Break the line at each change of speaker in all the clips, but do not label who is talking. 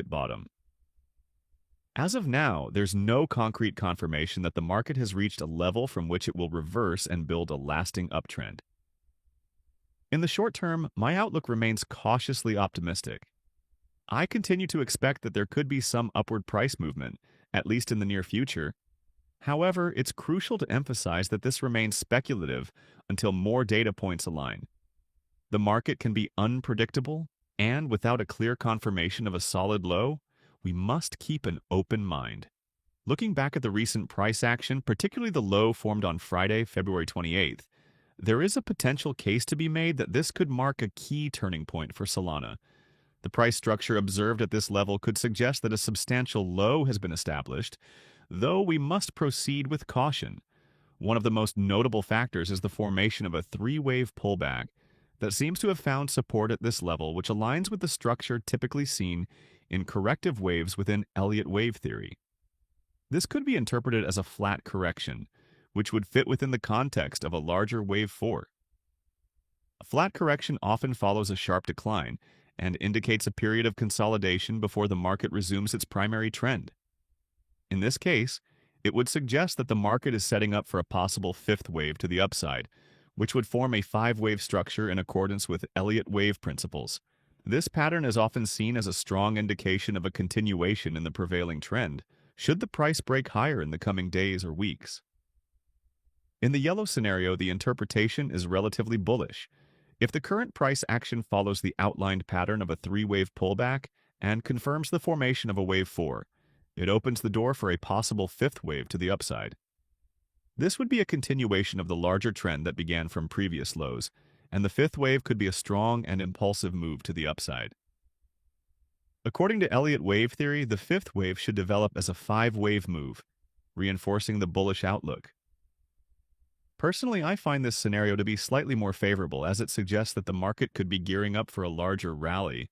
bottom. As of now, there's no concrete confirmation that the market has reached a level from which it will reverse and build a lasting uptrend. In the short term, my outlook remains cautiously optimistic. I continue to expect that there could be some upward price movement, at least in the near future. However, it's crucial to emphasize that this remains speculative until more data points align. The market can be unpredictable, and without a clear confirmation of a solid low, we must keep an open mind. Looking back at the recent price action, particularly the low formed on Friday, February 28th, there is a potential case to be made that this could mark a key turning point for Solana. The price structure observed at this level could suggest that a substantial low has been established, though we must proceed with caution. One of the most notable factors is the formation of a three-wave pullback that seems to have found support at this level, which aligns with the structure typically seen in corrective waves within Elliott wave theory. This could be interpreted as a flat correction, which would fit within the context of a larger wave 4. A flat correction often follows a sharp decline and indicates a period of consolidation before the market resumes its primary trend. In this case, it would suggest that the market is setting up for a possible fifth wave to the upside, which would form a five-wave structure in accordance with Elliott wave principles. This pattern is often seen as a strong indication of a continuation in the prevailing trend, should the price break higher in the coming days or weeks. In the yellow scenario, the interpretation is relatively bullish. If the current price action follows the outlined pattern of a three-wave pullback and confirms the formation of a wave 4, it opens the door for a possible fifth wave to the upside. This would be a continuation of the larger trend that began from previous lows, and the fifth wave could be a strong and impulsive move to the upside. According to Elliott wave theory, the fifth wave should develop as a five-wave move, reinforcing the bullish outlook. Personally, I find this scenario to be slightly more favorable, as it suggests that the market could be gearing up for a larger rally.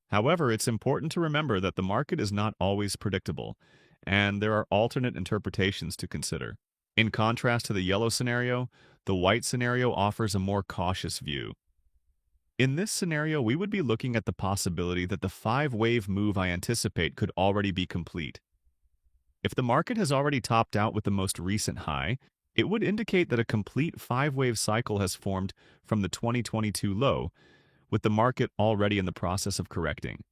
However, it's important to remember that the market is not always predictable, and there are alternate interpretations to consider. In contrast to the yellow scenario, the white scenario offers a more cautious view. In this scenario, we would be looking at the possibility that the five-wave move I anticipate could already be complete. If the market has already topped out with the most recent high, it would indicate that a complete five-wave cycle has formed from the 2022 low, with the market already in the process of correcting.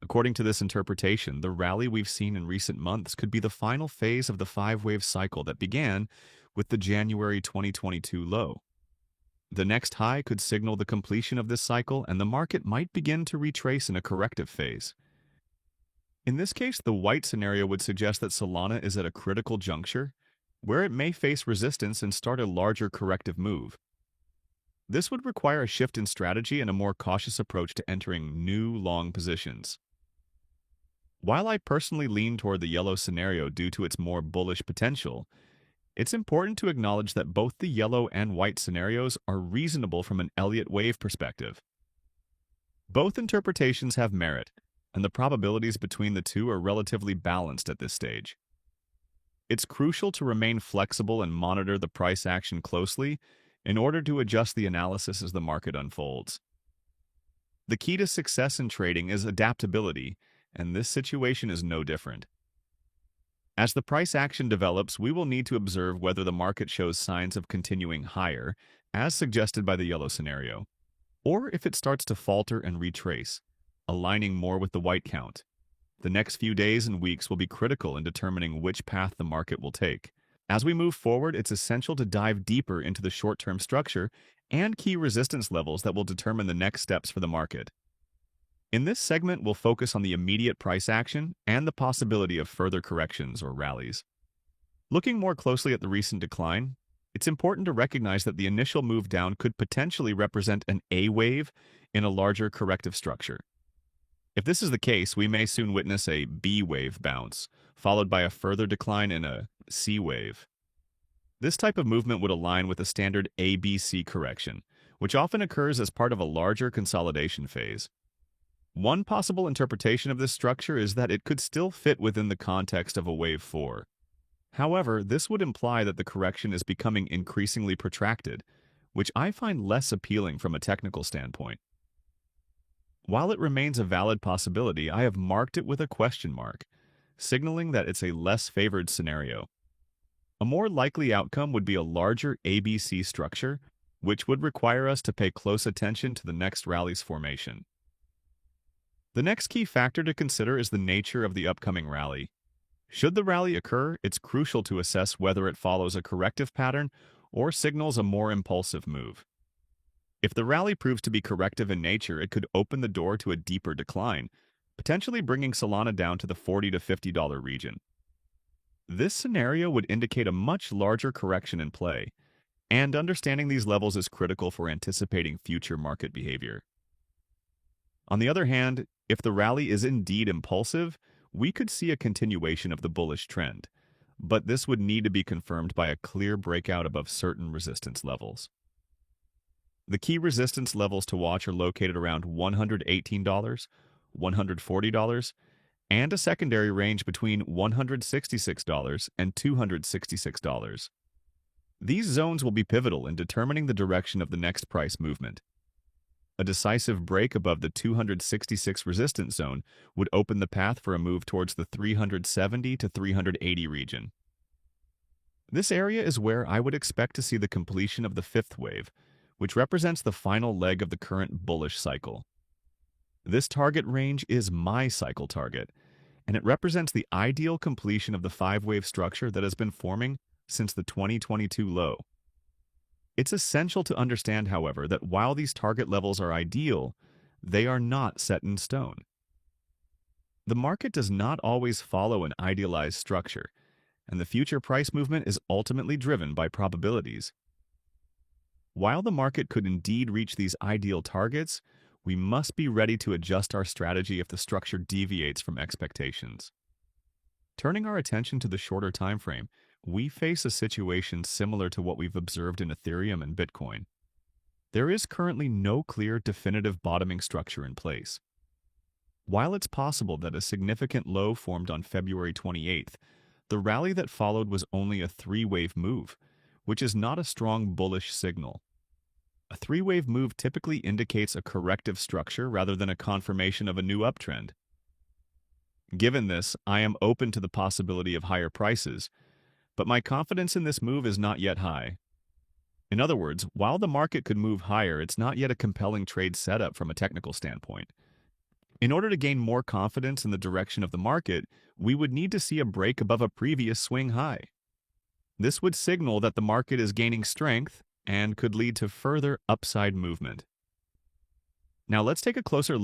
According to this interpretation, the rally we've seen in recent months could be the final phase of the five-wave cycle that began with the January 2022 low. The next high could signal the completion of this cycle, and the market might begin to retrace in a corrective phase. In this case, the white scenario would suggest that Solana is at a critical juncture, where it may face resistance and start a larger corrective move. This would require a shift in strategy and a more cautious approach to entering new long positions. While I personally lean toward the yellow scenario due to its more bullish potential, it's important to acknowledge that both the yellow and white scenarios are reasonable from an Elliott wave perspective. Both interpretations have merit, and the probabilities between the two are relatively balanced at this stage. It's crucial to remain flexible and monitor the price action closely in order to adjust the analysis as the market unfolds. The key to success in trading is adaptability, and this situation is no different. As the price action develops, we will need to observe whether the market shows signs of continuing higher, as suggested by the yellow scenario, or if it starts to falter and retrace, aligning more with the white count. The next few days and weeks will be critical in determining which path the market will take. As we move forward, it's essential to dive deeper into the short-term structure and key resistance levels that will determine the next steps for the market. In this segment, we'll focus on the immediate price action and the possibility of further corrections or rallies. Looking more closely at the recent decline, it's important to recognize that the initial move down could potentially represent an A wave in a larger corrective structure. If this is the case, we may soon witness a B wave bounce, followed by a further decline in a C wave. This type of movement would align with a standard ABC correction, which often occurs as part of a larger consolidation phase. One possible interpretation of this structure is that it could still fit within the context of a wave 4. However, this would imply that the correction is becoming increasingly protracted, which I find less appealing from a technical standpoint. While it remains a valid possibility, I have marked it with a question mark, signaling that it's a less favored scenario. A more likely outcome would be a larger ABC structure, which would require us to pay close attention to the next rally's formation. The next key factor to consider is the nature of the upcoming rally. Should the rally occur, it's crucial to assess whether it follows a corrective pattern or signals a more impulsive move. If the rally proves to be corrective in nature, it could open the door to a deeper decline, potentially bringing Solana down to the $40 to $50 region. This scenario would indicate a much larger correction in play, and understanding these levels is critical for anticipating future market behavior. On the other hand, if the rally is indeed impulsive, we could see a continuation of the bullish trend, but this would need to be confirmed by a clear breakout above certain resistance levels. The key resistance levels to watch are located around $118, $140, and a secondary range between $166 and $266. These zones will be pivotal in determining the direction of the next price movement. A decisive break above the 266 resistance zone would open the path for a move towards the 370 to 380 region. This area is where I would expect to see the completion of the fifth wave, which represents the final leg of the current bullish cycle. This target range is my cycle target, and it represents the ideal completion of the five-wave structure that has been forming since the 2022 low. It's essential to understand, however, that while these target levels are ideal, they are not set in stone. The market does not always follow an idealized structure, and the future price movement is ultimately driven by probabilities. While the market could indeed reach these ideal targets, we must be ready to adjust our strategy if the structure deviates from expectations. Turning our attention to the shorter time frame, we face a situation similar to what we've observed in Ethereum and Bitcoin. There is currently no clear, definitive bottoming structure in place. While it's possible that a significant low formed on February 28th, the rally that followed was only a three-wave move, which is not a strong bullish signal. A three-wave move typically indicates a corrective structure rather than a confirmation of a new uptrend. Given this, I am open to the possibility of higher prices, but my confidence in this move is not yet high. In other words, while the market could move higher, it's not yet a compelling trade setup from a technical standpoint. In order to gain more confidence in the direction of the market, we would need to see a break above a previous swing high. This would signal that the market is gaining strength and could lead to further upside movement. Now let's take a closer look